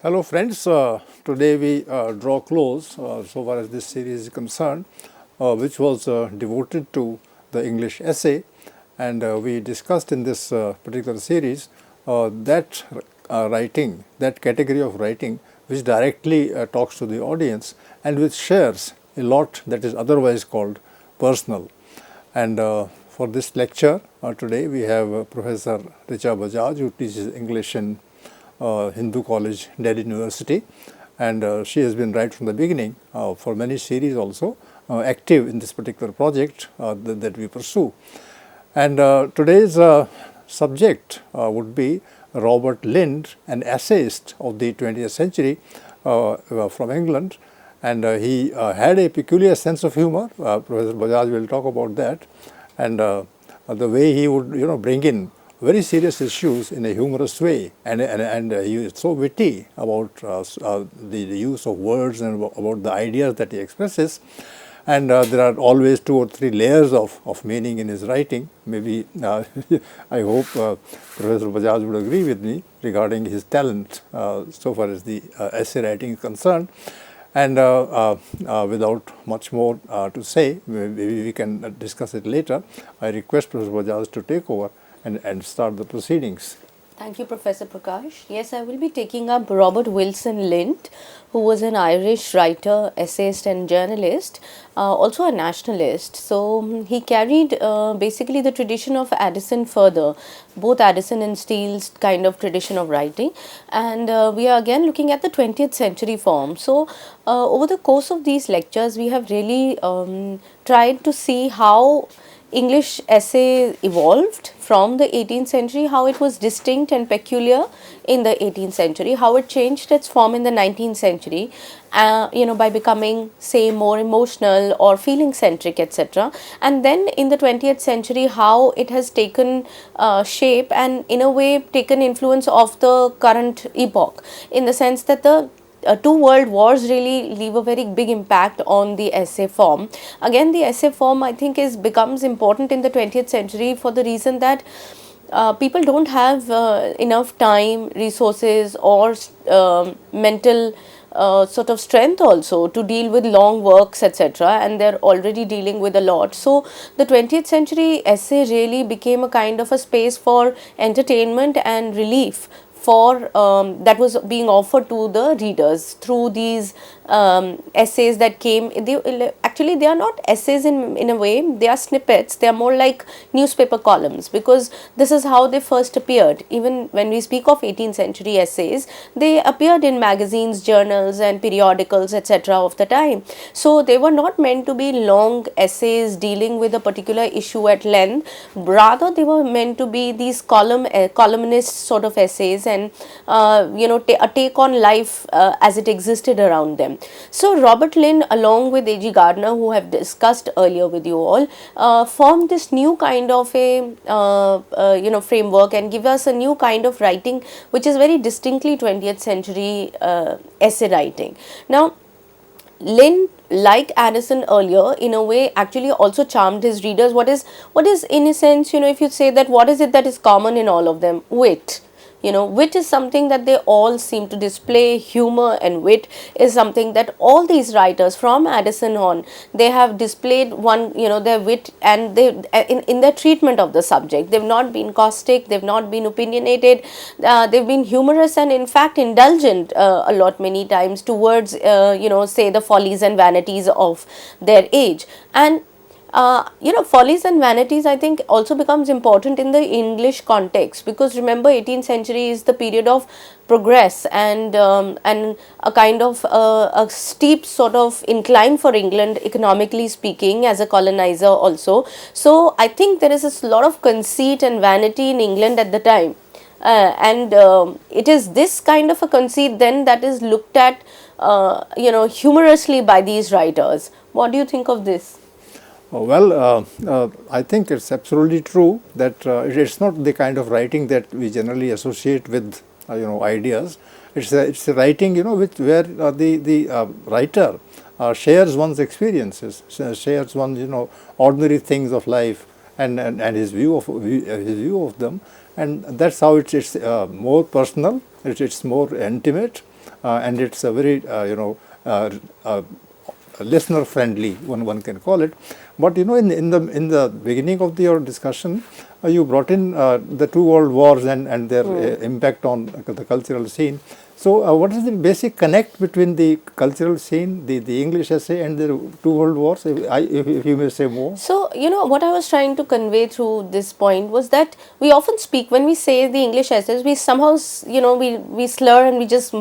Hello friends, today we draw close so far as this series is concerned, which was devoted to the English essay, and we discussed in this particular series that writing, that category of writing which directly talks to the audience and which shares a lot that is otherwise called personal. And for this lecture today we have Professor Richa Bajaj, who teaches English in Hindu College, Delhi University, and she has been right from the beginning for many series also active in this particular project that we pursue. And today's subject would be Robert Lynd, an essayist of the 20th century from England, and he had a peculiar sense of humor. Professor Bajaj will talk about that, and the way he would bring in very serious issues in a humorous way, and he is so witty about the use of words and about the ideas that he expresses, and there are always 2 or 3 layers of meaning in his writing. Maybe I hope Professor Bajaj would agree with me regarding his talent so far as the essay writing is concerned. And without much more to say, maybe we can discuss it later. I request Professor Bajaj to take over and start the proceedings. Thank you, Professor Prakash. Yes, I will be taking up Robert Wilson Lynd, who was an Irish writer, essayist and journalist, also a nationalist. So he carried basically the tradition of Addison further, both Addison and Steele's kind of tradition of writing. And we are again looking at the 20th century form. So over the course of these lectures, we have really tried to see how English essay evolved from the 18th century, how it was distinct and peculiar in the 18th century, how it changed its form in the 19th century, by becoming, say, more emotional or feeling centric, etc. And then in the 20th century, how it has taken shape and in a way taken influence of the current epoch, in the sense that the 2 world wars really leave a very big impact on the essay form. Again, the essay form, I think, becomes important in the 20th century for the reason that people don't have enough time, resources or mental sort of strength also to deal with long works, etc., and they're already dealing with a lot. So the 20th century essay really became a kind of a space for entertainment and relief for that was being offered to the readers through these essays that came. Actually, they are not essays in a way, they are snippets, they are more like newspaper columns, because this is how they first appeared. Even when we speak of 18th century essays, they appeared in magazines, journals and periodicals, etc. of the time. So they were not meant to be long essays dealing with a particular issue at length, rather they were meant to be these columnist sort of essays and a take on life as it existed around them. So Robert Lynd, along with A.G. Gardner, who have discussed earlier with you all, formed this new kind of a framework and give us a new kind of writing which is very distinctly 20th century essay writing. Now, Lynd, like Addison earlier, in a way actually also charmed his readers. What is in a sense, if you say that, what is it that is common in all of them? Wit. Wit is something that they all seem to display. Humor and wit is something that all these writers from Addison on, they have displayed their wit, and they in their treatment of the subject. They've not been caustic, they've not been opinionated, they've been humorous and in fact indulgent a lot many times towards say the follies and vanities of their age. And follies and vanities, I think, also becomes important in the English context, because remember, 18th century is the period of progress and a kind of a steep sort of incline for England, economically speaking, as a colonizer also. So I think there is a lot of conceit and vanity in England at the time. And it is this kind of a conceit then that is looked at humorously by these writers. What do you think of this? Well, I think it's absolutely true that it's not the kind of writing that we generally associate with ideas. It's a writing where the writer shares one's experiences, shares one's ordinary things of life, and his view of them, and that's how it's more personal. It's more intimate, and it's a very listener friendly, one can call it. But in the beginning of your discussion, you brought in the two world wars and their impact on the cultural scene. So what is the basic connect between the cultural scene, the English essay, and the two world wars, if you may say more? So, what I was trying to convey through this point was that we often speak, when we say the English essays, we somehow, we slur and we just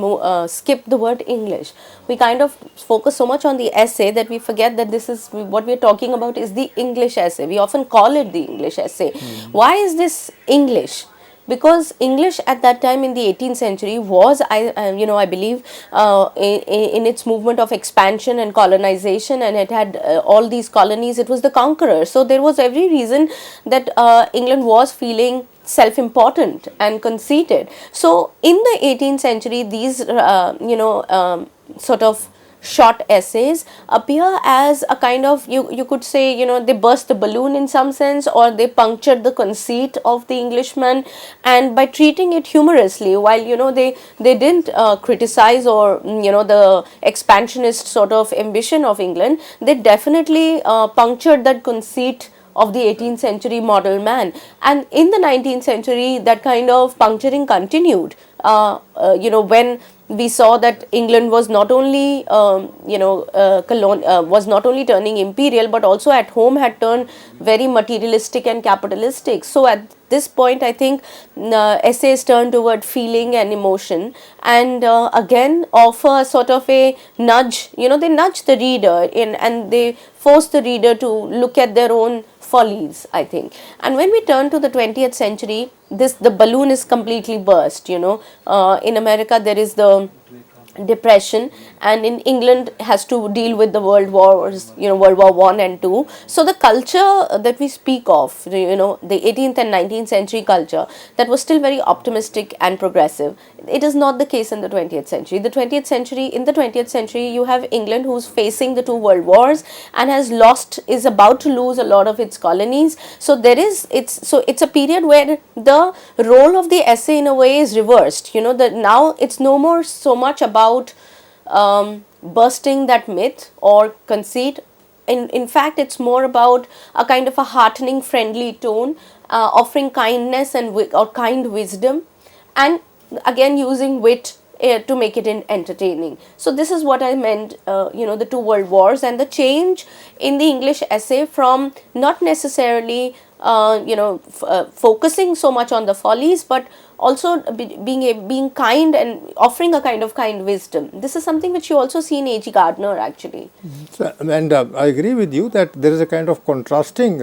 skip the word English. We kind of focus so much on the essay that we forget that this is what we are talking about is the English essay. We often call it the English essay. Why is this English? Because English at that time in the 18th century was, I believe, in its movement of expansion and colonization, and it had all these colonies. It was the conqueror. So there was every reason that England was feeling self-important and conceited. So in the 18th century, these, sort of short essays appear as a kind of, you could say, they burst the balloon in some sense, or they punctured the conceit of the Englishman, and by treating it humorously, while they didn't criticize or the expansionist sort of ambition of England, they definitely punctured that conceit of the 18th century model man. And in the 19th century, that kind of puncturing continued, when we saw that England was not only, was not only turning imperial, but also at home had turned very materialistic and capitalistic. So at this point, I think essays turn toward feeling and emotion, and again offer sort of a nudge. They nudge the reader in, and they force the reader to look at their own follies, I think. And when we turn to the 20th century, the balloon is completely burst. In America, there is the Depression, and in England has to deal with the world wars, World War I and II. So the culture that we speak of, the 18th and 19th century culture, that was still very optimistic and progressive. It is not the case in the 20th century. In the 20th century, you have England who's facing the two world wars and is about to lose a lot of its colonies. So it's a period where the role of the essay in a way is reversed. That now it's no more so much about bursting that myth or conceit. In fact, it's more about a kind of a heartening, friendly tone, offering kindness or kind wisdom, and again using wit to make it entertaining. So this is what I meant, the two world wars and the change in the English essay from not necessarily focusing so much on the follies, but also being kind and offering a kind of kind wisdom. This is something which you also see in A.G. Gardner, actually. So, and I agree with you that there is a kind of contrasting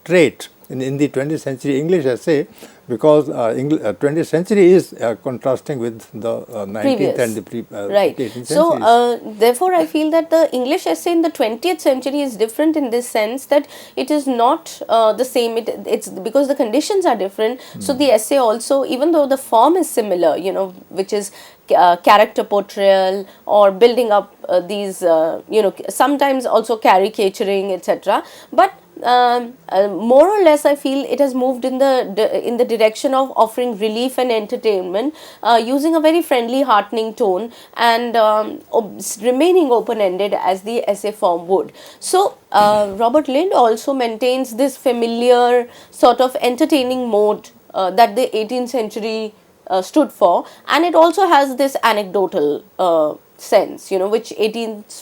trait in the 20th century English essay, because 20th century is contrasting with the 19th Previous. And the 18th century. So, therefore, I feel that the English essay in the 20th century is different in this sense that it is not the same. It's because the conditions are different. So, the essay also, even though the form is similar, which is character portrayal or building up these, sometimes also caricaturing, etc. But more or less, I feel it has moved in the direction of offering relief and entertainment, using a very friendly, heartening tone, and remaining open-ended as the essay form would. So, Robert Lynd also maintains this familiar sort of entertaining mode that the 18th century stood for, and it also has this anecdotal sense, which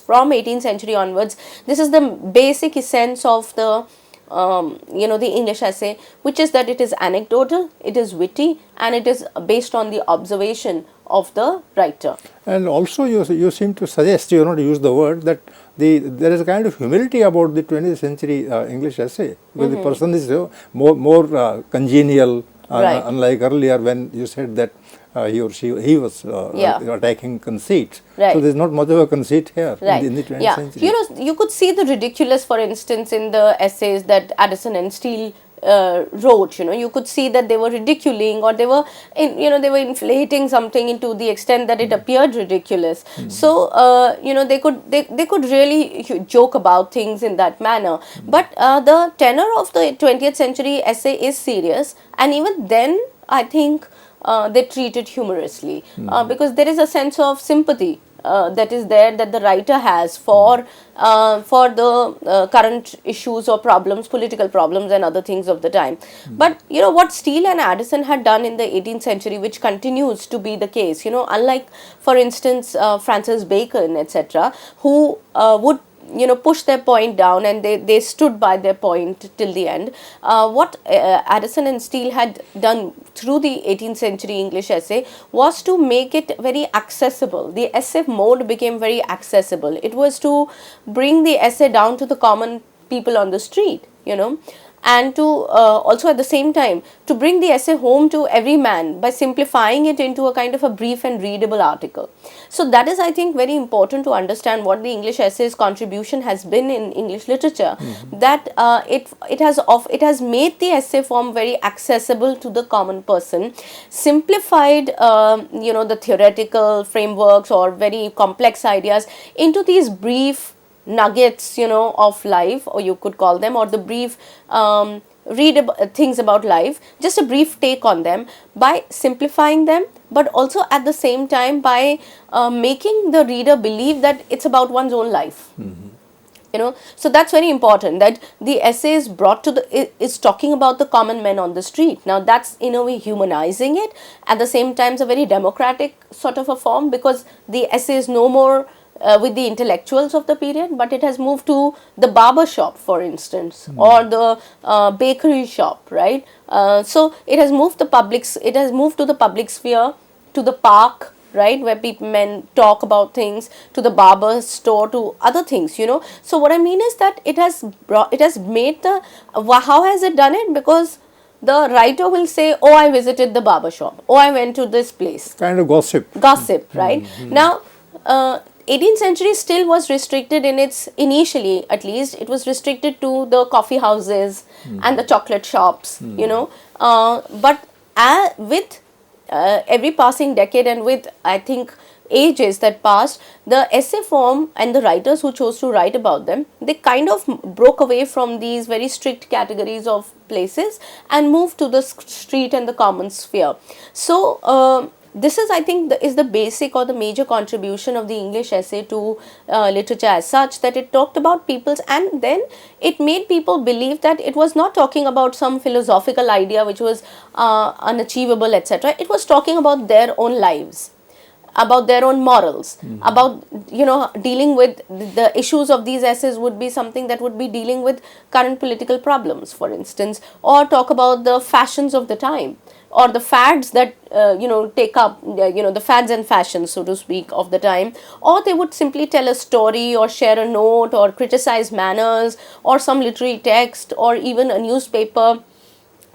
from 18th century onwards, this is the basic essence of the the English essay, which is that it is anecdotal, it is witty, and it is based on the observation of the writer. And also you seem to suggest, to use the word, that there is a kind of humility about the 20th century English essay, where the person is more congenial, unlike earlier when you said that he was attacking conceit. Right. So there is not much of a conceit here in the 20th century. You could see the ridiculous, for instance, in the essays that Addison and Steele wrote. You could see that they were ridiculing, or they were inflating something into the extent that it appeared ridiculous. So they could really joke about things in that manner. But the tenor of the 20th century essay is serious, and even then I think they treat it humorously, because there is a sense of sympathy that is there, that the writer has for the current issues or problems, political problems and other things of the time. But you know what Steele and Addison had done in the 18th century, which continues to be the case, you know, unlike for instance Francis Bacon, etc., who would, you know, push their point down, and they stood by their point till the end. What Addison and Steele had done through the 18th century English essay was to make it very accessible. The essay mode became very accessible. It was to bring the essay down to the common people on the street, you know, and to also at the same time to bring the essay home to every man by simplifying it into a kind of a brief and readable article. So that is, I think, very important to understand what the English essay's contribution has been in English literature, that it has made the essay form very accessible to the common person, simplified you know, the theoretical frameworks or very complex ideas into these brief nuggets, you know, of life, or you could call them, or the brief things about life, just a brief take on them, by simplifying them, but also at the same time by making the reader believe that it's about one's own life. You know, so that's very important, that the essay is brought to is talking about the common men on the street. Now that's in a way humanizing it, at the same time it's a very democratic sort of a form, because the essay is no more with the intellectuals of the period, but it has moved to the barber shop, for instance, or the bakery shop, right? So it has moved it has moved to the public sphere, to the park, right, where men talk about things, to the barber store, to other things, you know. So what I mean is that it has made the, how has it done it? Because the writer will say, oh, I visited the barber shop, oh, I went to this place. Kind of gossip. Gossip, right? Now, 18th century still was restricted in its, initially at least, it was restricted to the coffee houses and the chocolate shops, you know. But with every passing decade, and with, I think, ages that passed, the essay form and the writers who chose to write about them, they kind of broke away from these very strict categories of places and moved to the street and the common sphere. So this is, I think, is the basic or the major contribution of the English essay to literature as such, that it talked about people's, and then it made people believe that it was not talking about some philosophical idea which was unachievable, etc. It was talking about their own lives, about their own morals, about, you know, dealing with the issues of these essays would be something that would be dealing with current political problems, for instance, or talk about the fashions of the time, or the fads that you know, take up, you know, the fads and fashions, so to speak, of the time. Or they would simply tell a story, or share a note, or criticize manners, or some literary text, or even a newspaper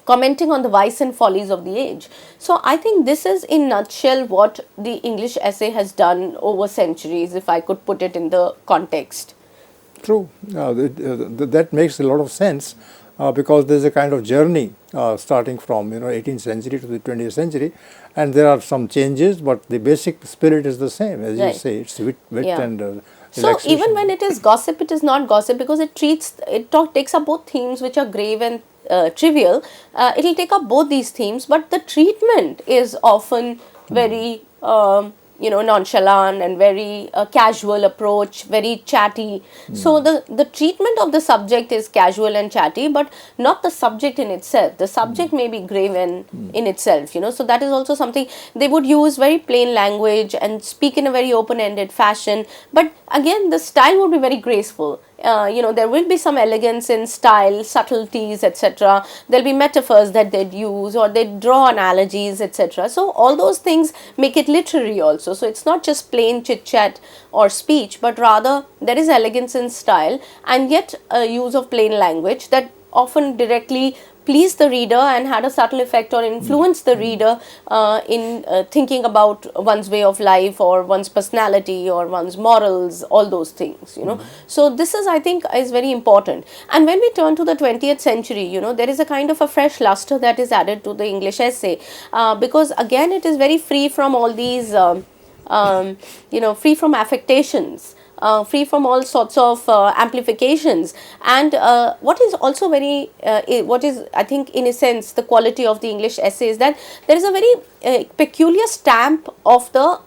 commenting on the vice and follies of the age. So I think this is in nutshell what the English essay has done over centuries, if I could put it in the context. True. That makes a lot of sense, because there's a kind of journey starting from, you know, 18th century to the 20th century, and there are some changes, but the basic spirit is the same, as you say. It's wit and so even when it is gossip, it is not gossip, because it takes up both themes which are grave and trivial. It will take up both these themes, but the treatment is often very you know, nonchalant and very casual approach, very chatty. So the treatment of the subject is casual and chatty, but not the subject in itself. The subject may be grave in itself, you know. So that is also something. They would use very plain language and speak in a very open-ended fashion, but again the style would be very graceful. You know, there will be some elegance in style, subtleties, etc. There'll be metaphors that they'd use, or they'd draw analogies, etc. So all those things make it literary also. So it's not just plain chit-chat or speech, but rather there is elegance in style, and yet a use of plain language that often directly pleased the reader and had a subtle effect or influenced the reader in thinking about one's way of life, or one's personality, or one's morals, all those things, you know. So this is, I think, is very important. And when we turn to the 20th century, you know, there is a kind of a fresh luster that is added to the English essay, because again it is very free from all these you know, free from affectations. free from all sorts of amplifications. And what is also very, what is, I think, in a sense, the quality of the English essay is that there is a very peculiar stamp of the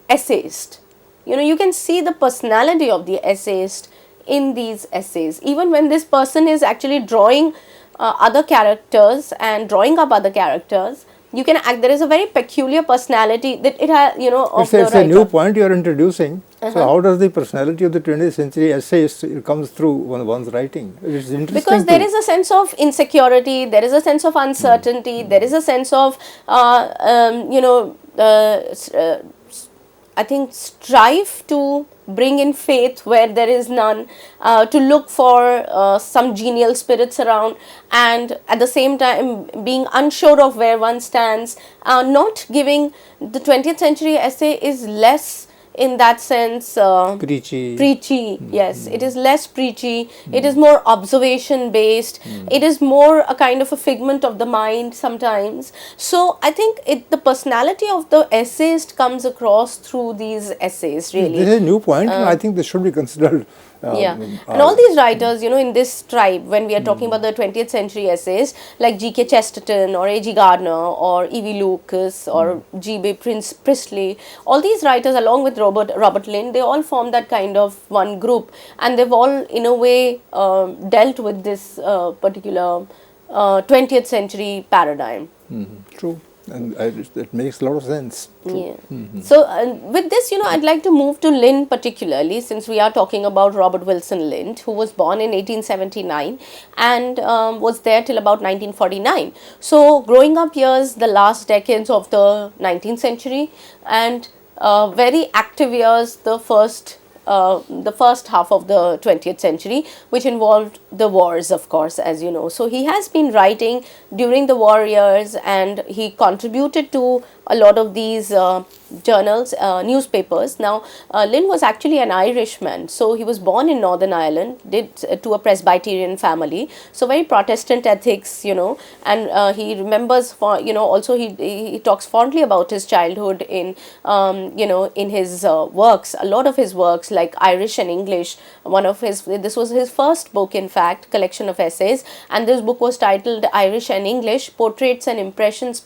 essayist. You can see the personality of the essayist in these essays, even when this person is actually drawing other characters and drawing up other characters. You can act, there is a very peculiar personality that it has, of the writer. It's a new point you are introducing. So how does the personality of the 20th century essayist comes through one's writing? It's interesting. Because there is a sense of insecurity, there is a sense of uncertainty, there is a sense of, I think, strive to bring in faith where there is none, to look for some genial spirits around, and at the same time being unsure of where one stands. Not giving, the 20th century essay is less in that sense preachy. Yes, it is less preachy. It is more observation based. It is more a kind of a figment of the mind sometimes. So I think the personality of the essayist comes across through these essays, really. This is a new point, and I think this should be considered. And all these writers, in this tribe, when we are talking about the 20th century essays, like G.K. Chesterton or A.G. Gardner or E.V. Lucas or G.B. Priestley, all these writers, along with Robert Lynd, they all form that kind of one group, and they've all, in a way, dealt with this particular 20th century paradigm. True. And it makes a lot of sense. Yeah. So with this, I'd like to move to Lynd particularly, since we are talking about Robert Wilson Lynd, who was born in 1879 and was there till about 1949. So growing up years, the last decades of the 19th century, and very active years, the first half of the 20th century, which involved the wars, of course, as you know. So he has been writing during the war years, and he contributed to a lot of these journals, newspapers. Now, Lynd was actually an Irishman, so he was born in Northern Ireland, to a Presbyterian family, so very Protestant ethics, and he remembers, also he talks fondly about his childhood in, in his works, a lot of his works, like Irish and English. This was his first book, in fact, collection of essays, and this book was titled Irish and English, Portraits and Impressions,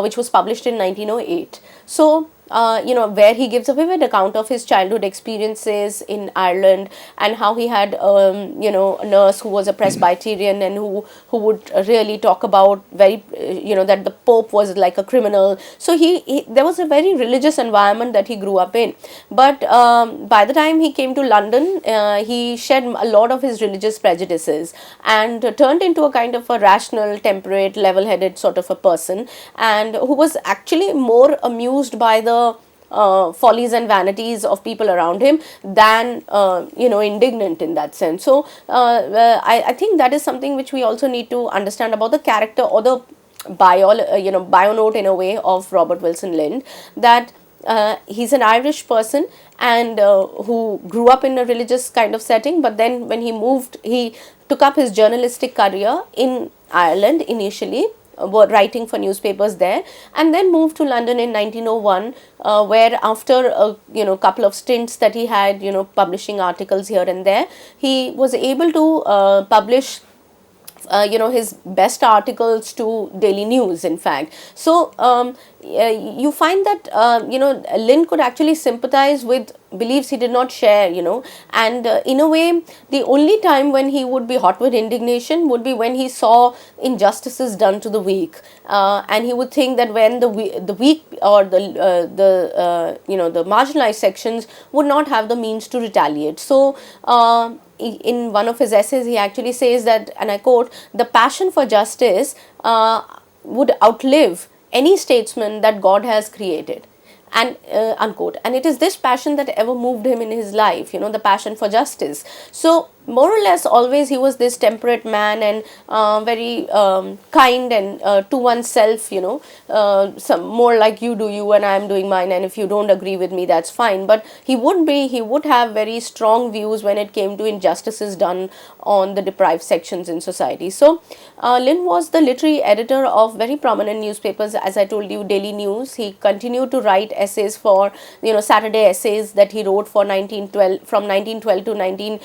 which was published in 1908. So, where he gives a vivid account of his childhood experiences in Ireland, and how he had, a nurse who was a Presbyterian and who would really talk about very, that the Pope was like a criminal. So there was a very religious environment that he grew up in. But by the time he came to London, he shed a lot of his religious prejudices and turned into a kind of a rational, temperate, level-headed sort of a person, and who was actually more amused by the follies and vanities of people around him than indignant in that sense. So I think that is something which we also need to understand about the character, or the bio note in a way, of Robert Wilson Lynd, that he's an Irish person and who grew up in a religious kind of setting, but then when he moved, he took up his journalistic career in Ireland initially, writing for newspapers there, and then moved to London in 1901, where after a couple of stints that he had, publishing articles here and there, he was able to publish his best articles to daily news, in fact. So you find that Lynd could actually sympathize with beliefs he did not share, and in a way, the only time when he would be hot with indignation would be when he saw injustices done to the weak, and he would think that when the weak or the marginalized sections would not have the means to retaliate. So in one of his essays, he actually says that, and I quote, "The passion for justice would outlive any statesman that God has created." And unquote. And it is this passion that ever moved him in his life, the passion for justice. So more or less always he was this temperate man and very kind and to oneself, some more like you do you and I am doing mine, and if you don't agree with me, that's fine. But he would have very strong views when it came to injustices done on the deprived sections in society. So Lynd was the literary editor of very prominent newspapers, as I told you, Daily News. He continued to write essays for, Saturday essays that he wrote for 1912, from 1912 to 19,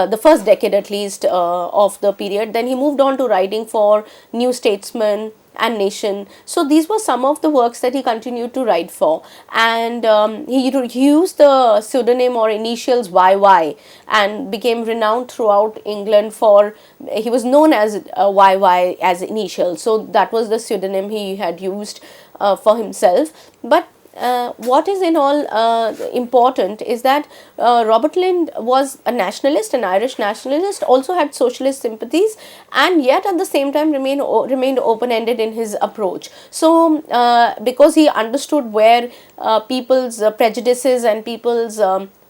the first decade at least of the period. Then he moved on to writing for New Statesman and Nation. So these were some of the works that he continued to write for, and he used the pseudonym or initials YY and became renowned throughout England for, he was known as YY as initials, so that was the pseudonym he had used for himself. But what is in all important is that Robert Lynd was a nationalist, an Irish nationalist, also had socialist sympathies, and yet at the same time remained open-ended in his approach. So because he understood where people's prejudices and people's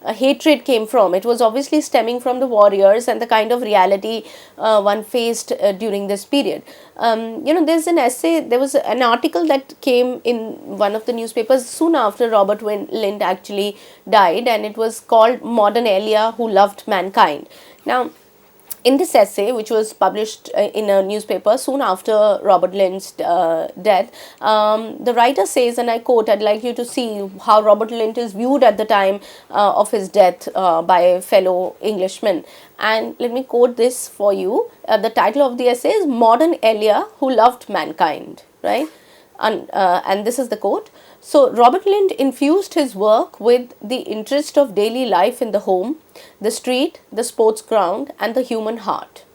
hatred came from, it was obviously stemming from the warriors and the kind of reality one faced during this period. There's an essay, there was an article that came in one of the newspapers soon after Robert Lynd actually died, and it was called Modern Elia Who Loved Mankind. Now, in this essay, which was published in a newspaper soon after Robert Lynd's death, the writer says, and I quote, I'd like you to see how Robert Lynd is viewed at the time of his death by fellow Englishmen. And let me quote this for you. The title of the essay is Modern Elia Who Loved Mankind, right? And this is the quote. So, Robert Lynd infused his work with the interest of daily life in the home, the street, the sports ground, and the human heart.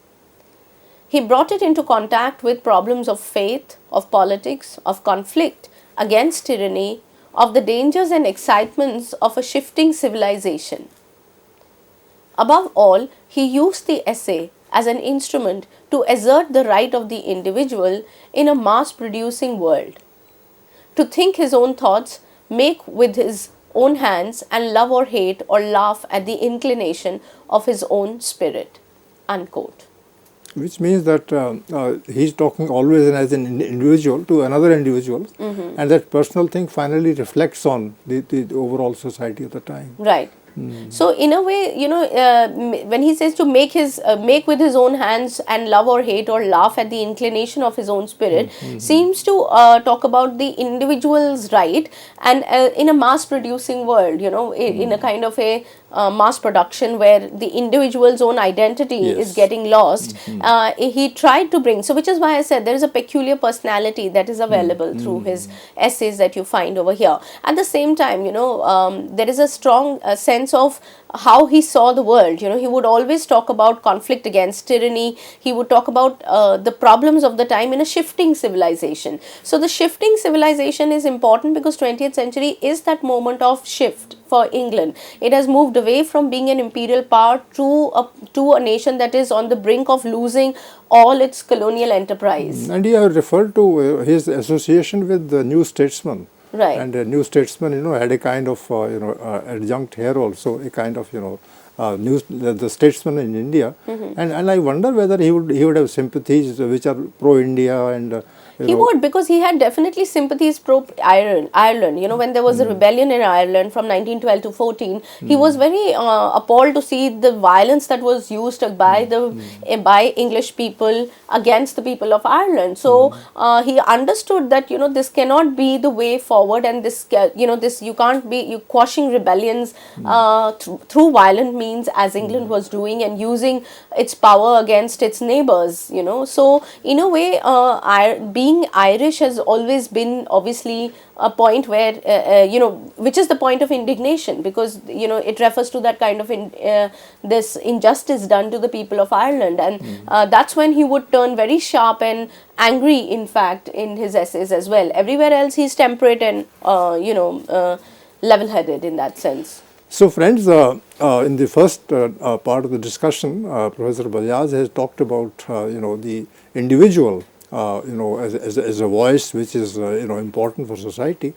He brought it into contact with problems of faith, of politics, of conflict against tyranny, of the dangers and excitements of a shifting civilization. Above all, he used the essay as an instrument to assert the right of the individual in a mass-producing world, to think his own thoughts, make with his own hands, and love or hate or laugh at the inclination of his own spirit. Unquote. Which means that he's talking always as an individual to another individual, and that personal thing finally reflects on the overall society of the time. Right. So in a way, when he says to make with his own hands and love or hate or laugh at the inclination of his own spirit, seems to talk about the individual's right, and in a mass producing world, in a kind of a mass production where the individual's own identity is getting lost, he tried to bring, so which is why I said there is a peculiar personality that is available through his essays that you find over here. At the same time, there is a strong sense of how he saw the world. He would always talk about conflict against tyranny. He would talk about the problems of the time in a shifting civilization. So the shifting civilization is important because 20th century is that moment of shift for England. It has moved away from being an imperial power to a nation that is on the brink of losing all its colonial enterprise. And he referred to his association with the New Statesman. Right. And the New Statesman, had a kind of, adjunct here also, a kind of, the statesman in India. And I wonder whether he would have sympathies which are pro-India and he would, because he had definitely sympathies pro-Ireland. When there was a rebellion in Ireland from 1912 to 14, he was very appalled to see the violence that was used by English people against the people of Ireland. So he understood that this cannot be the way forward, and this you can't be quashing rebellions through violent means as England was doing and using its power against its neighbors. So in a way, being Irish has always been obviously a point where, which is the point of indignation, because, it refers to that kind of this injustice done to the people of Ireland. And that's when he would turn very sharp and angry, in fact, in his essays as well. Everywhere else he's temperate and, level-headed in that sense. So friends, in the first part of the discussion, Professor Bajaj has talked about, the individual, as a voice which is, important for society.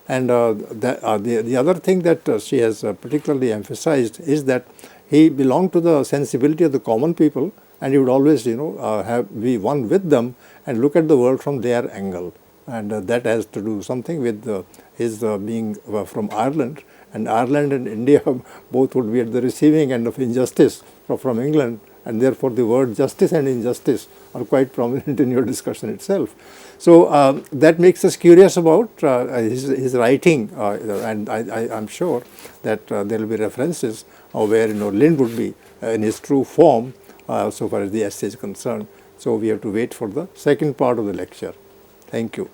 And the other thing that she has particularly emphasized is that he belonged to the sensibility of the common people, and he would always, be one with them and look at the world from their angle. And that has to do something with his being from Ireland, and Ireland and India both would be at the receiving end of injustice from England, and therefore the word justice and injustice are quite prominent in your discussion itself. So that makes us curious about his writing, and I'm sure that there will be references where Lynd would be in his true form so far as the essay is concerned. So we have to wait for the second part of the lecture. Thank you.